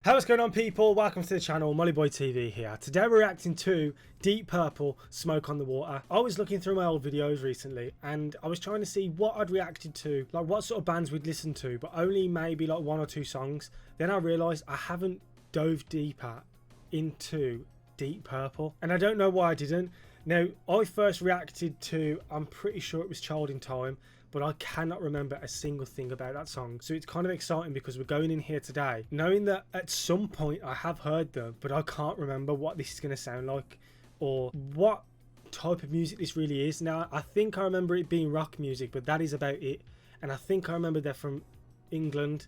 Hey, what's going on, people? Welcome to the channel. Mollyboy TV here. Today we're reacting to Deep Purple, Smoke on the Water. I was looking through my old videos recently and I was trying to see what I'd reacted to, like what sort of bands we'd listened to, but only maybe like one or two songs. Then I realised I haven't dove deeper into Deep Purple, and I don't know why I didn't. Now, I first reacted to, I'm pretty sure it was Child in Time, but I cannot remember a single thing about that song. So it's kind of exciting because we're going in here today knowing that at some point I have heard them, but I can't remember what this is going to sound like or what type of music this really is. Now, I think I remember it being rock music, but that is about it. And I think I remember they're from England,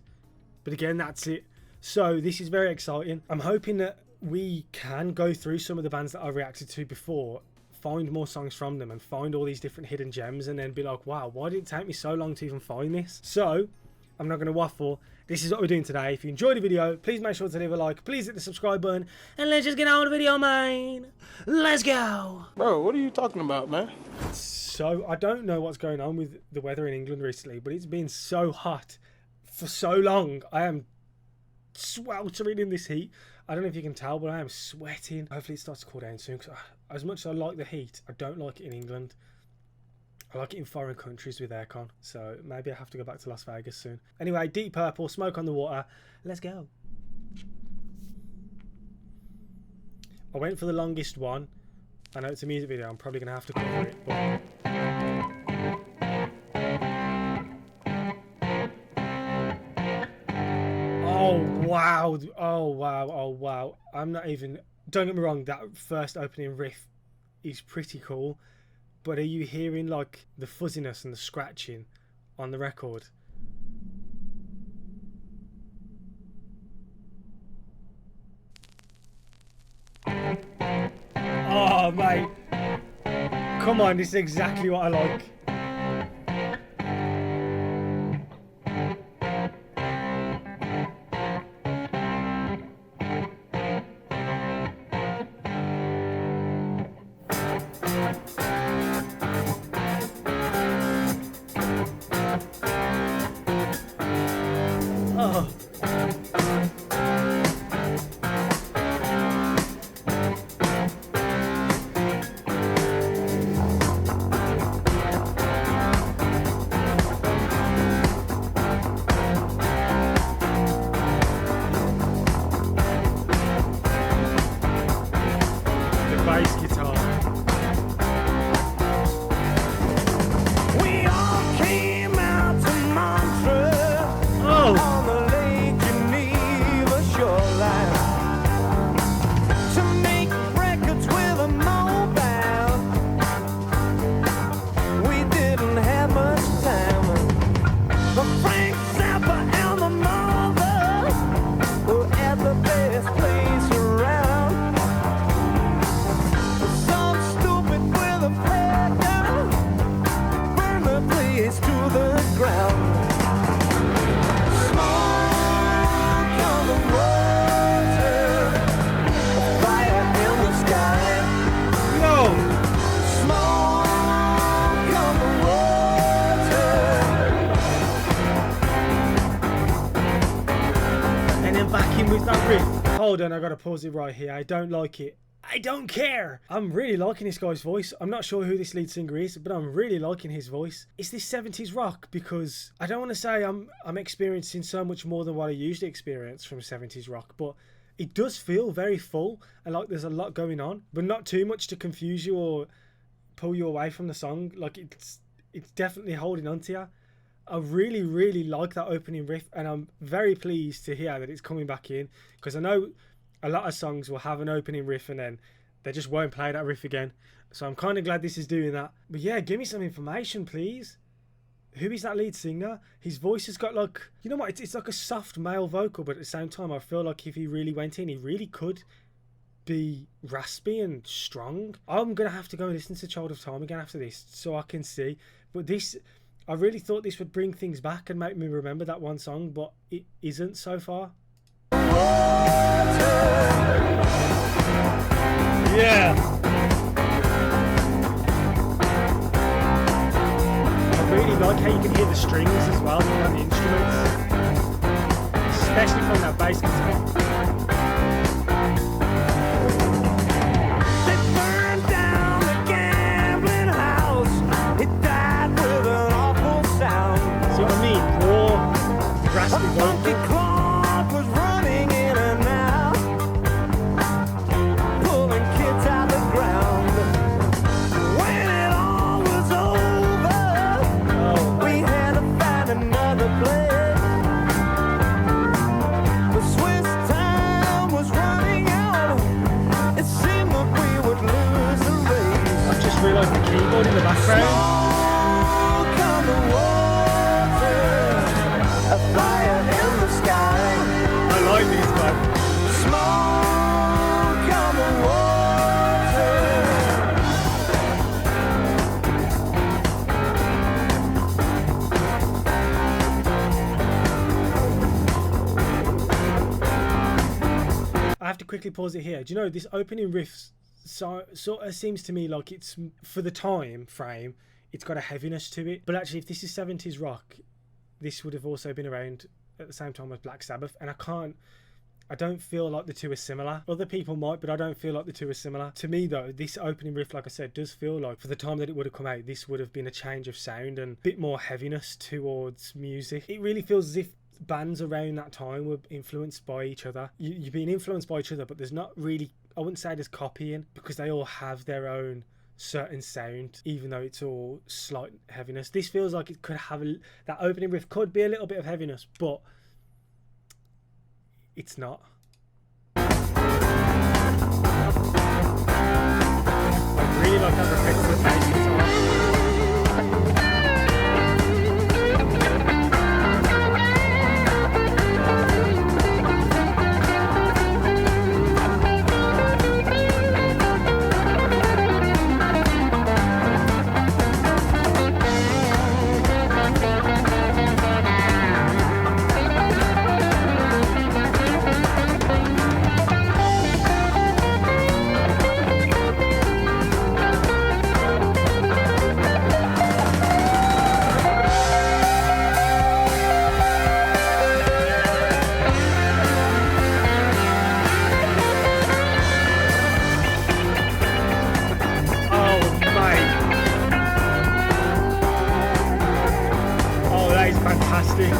but again, that's it. So this is very exciting. I'm hoping that we can go through some of the bands that I reacted to before, find more songs from them and find all these different hidden gems, and then be like, wow, why did it take me so long to even find this? So I'm not going to waffle. This is what we're doing today. If you enjoyed the video, please make sure to leave a like, please hit the subscribe button, and let's just get on with the video, man. Let's go. Bro, what are you talking about, man? So I don't know what's going on with the weather in England recently, but it's been so hot for so long. I am sweltering in this heat. I don't know if you can tell, but I am sweating. Hopefully it starts to cool down soon, because as much as I like the heat, I don't like it in England. I like it in foreign countries with aircon, so maybe I have to go back to Las Vegas soon. Anyway, Deep Purple, Smoke on the Water. Let's go. I went for the longest one. I know it's a music video, I'm probably going to have to cover it, but... Oh wow, oh wow, oh wow. I'm not even, don't get me wrong, that first opening riff is pretty cool, but are you hearing like the fuzziness and the scratching on the record? Oh mate, come on, this is exactly what I like. Bass guitar. We all came out to Montreux on the Lake Geneva shoreline to make records with a mobile. We didn't have much time, but Frank Zappa and the Mother were at the best place around. With that riff. Hold on, I gotta pause it right here. I don't like it. I don't care. I'm really liking this guy's voice. I'm not sure who this lead singer is, but I'm really liking his voice. Is this 70s rock? Because I don't want to say I'm experiencing so much more than what I usually experience from 70s rock, but it does feel very full and like there's a lot going on, but not too much to confuse you or pull you away from the song. Like it's definitely holding on to you. I really, really like that opening riff, and I'm very pleased to hear that it's coming back in, because I know a lot of songs will have an opening riff and then they just won't play that riff again. So I'm kind of glad this is doing that. But yeah, give me some information, please. Who is that lead singer? His voice has got like, you know what, it's like a soft male vocal, but at the same time I feel like if he really went in, he really could be raspy and strong. I'm going to have to go and listen to Child of Time again after this so I can see. But this... I really thought this would bring things back and make me remember that one song, but it isn't so far. Yeah. I really like how you can hear the strings as well on the instruments, especially from that bass guitar. really like the keyboard in the background. Smoke on the water, a fire in the sky. I like these, man. Smoke on the I have to quickly pause it here. Do you know, this opening riff sort of seems to me like it's, for the time frame, it's got a heaviness to it. But actually, if this is 70s rock, this would have also been around at the same time as Black Sabbath. And I don't feel like the two are similar. Other people might, but I don't feel like the two are similar. To me though, this opening riff, like I said, does feel like for the time that it would have come out, this would have been a change of sound and a bit more heaviness towards music. It really feels as if bands around that time were influenced by each other. You're being influenced by each other, but there's not really, I wouldn't say there's copying, because they all have their own certain sound, even though it's all slight heaviness. This feels like it could have that opening riff could be a little bit of heaviness, but it's not. I really like that repetitive bass guitar. Fantastic.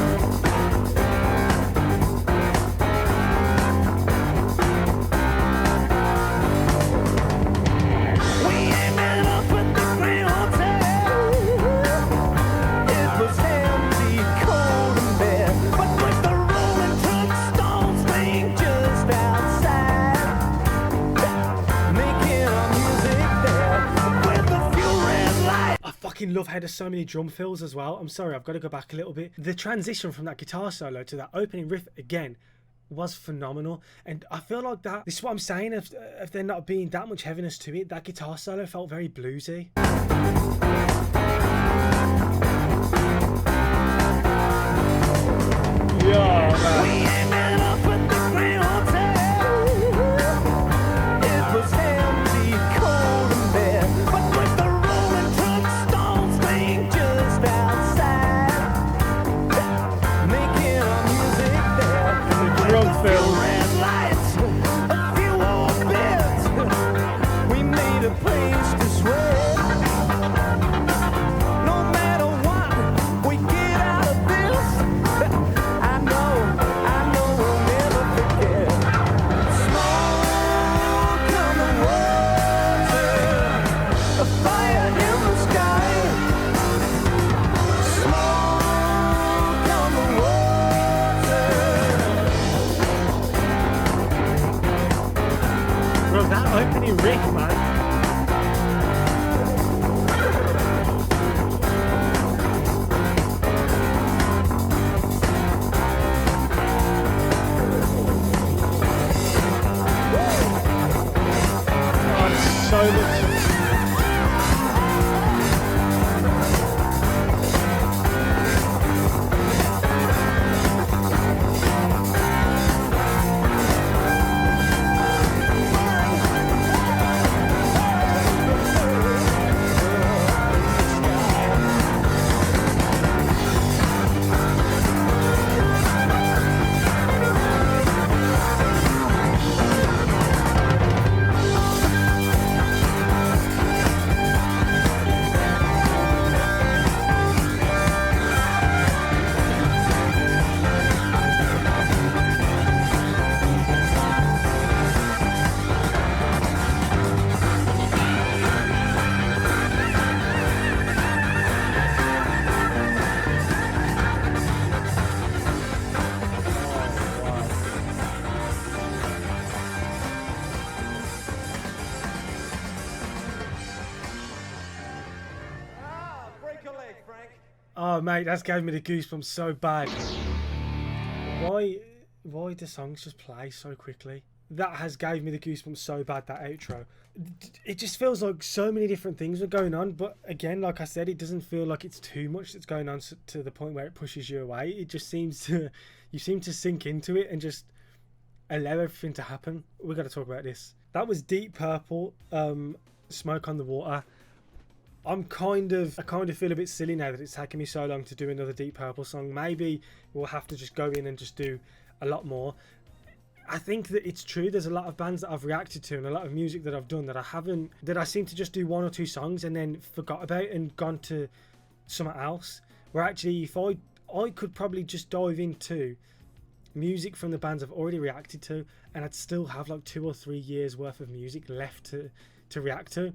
We ended up at the Grand Hotel. It was empty, cold and bare, but with the rolling truck stones playing just outside, making our music there with a few red lights. I fucking love how there's so many drum fills as well. I'm sorry, I've got to go back a little bit. The transition from that guitar solo to that opening riff again was phenomenal, and I feel like that, this is what I'm saying, if there not being that much heaviness to it, that guitar solo felt very bluesy. Yeah, man. We ended up at the Grand Hotel. It was empty, cold and bare, but with the rolling truck stones playing just outside, making our music there. The drum fill. Red lights, a few old beds. We made a place to sweat. No matter what, we get out of this. I know we'll never forget. Smoke on the water, a fire in the sky. Smoke on the water. Bro, that opening riff, man. Oh, it's so much. Oh mate, that's gave me the goosebumps so bad. Why do songs just play so quickly? That has gave me the goosebumps so bad, that outro. It just feels like so many different things are going on, but again, like I said, it doesn't feel like it's too much that's going on to the point where it pushes you away. It just seems to, you seem to sink into it and just allow everything to happen. We've got to talk about this. That was Deep Purple, Smoke on the Water. I kind of feel a bit silly now that it's taken me so long to do another Deep Purple song. Maybe we'll have to just go in and just do a lot more. I think that it's true. There's a lot of bands that I've reacted to and a lot of music that I've done that I seem to just do one or two songs and then forgot about and gone to something else. Where actually, if I could probably just dive into music from the bands I've already reacted to, and I'd still have like 2 or 3 years worth of music left to react to.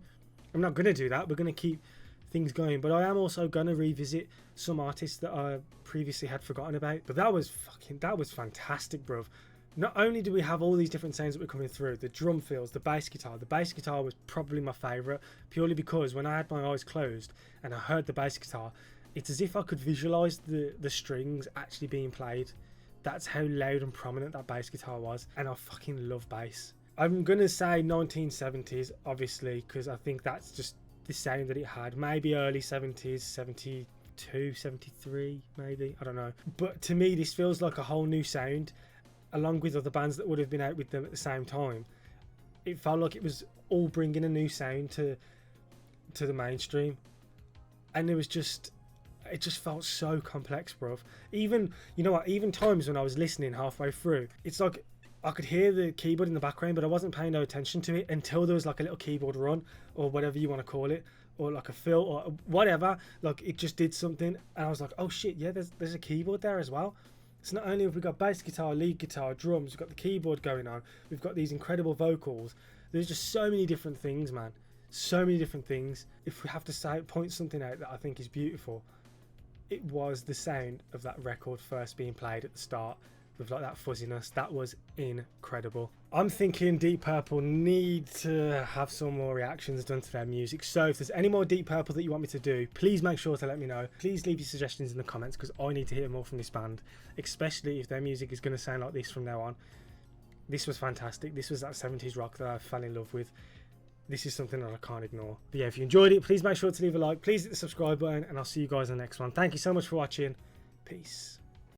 I'm not gonna do that. We're gonna keep things going, but I am also gonna revisit some artists that I previously had forgotten about. But that was fantastic, bruv. Not only do we have all these different sounds that were coming through, the drum fills, the bass guitar was probably my favourite, purely because when I had my eyes closed and I heard the bass guitar, it's as if I could visualise the strings actually being played. That's how loud and prominent that bass guitar was, and I fucking love bass. I'm gonna say 1970s, obviously, because I think that's just the sound that it had. Maybe early 70s, 72, 73, maybe, I don't know. But to me, this feels like a whole new sound, along with other bands that would have been out with them at the same time. It felt like it was all bringing a new sound to the mainstream, and it just felt so complex, bruv. Even, you know what, even times when I was listening halfway through, it's like I could hear the keyboard in the background, but I wasn't paying no attention to it until there was like a little keyboard run, or whatever you want to call it, or like a fill, or whatever. Like, it just did something, and I was like, oh shit, yeah, there's a keyboard there as well. So not only have we got bass guitar, lead guitar, drums, we've got the keyboard going on, we've got these incredible vocals. There's just so many different things, man. So many different things. If we have to point something out that I think is beautiful, it was the sound of that record first being played at the start with like that fuzziness. That was incredible. I'm thinking Deep Purple need to have some more reactions done to their music. So if there's any more Deep Purple that you want me to do, please make sure to let me know. Please leave your suggestions in the comments, because I need to hear more from this band, especially if their music is going to sound like this from now on. This was fantastic. This was that 70s rock that I fell in love with. This is something that I can't ignore. But yeah, if you enjoyed it, please make sure to leave a like. Please hit the subscribe button, and I'll see you guys in the next one. Thank you so much for watching. Peace.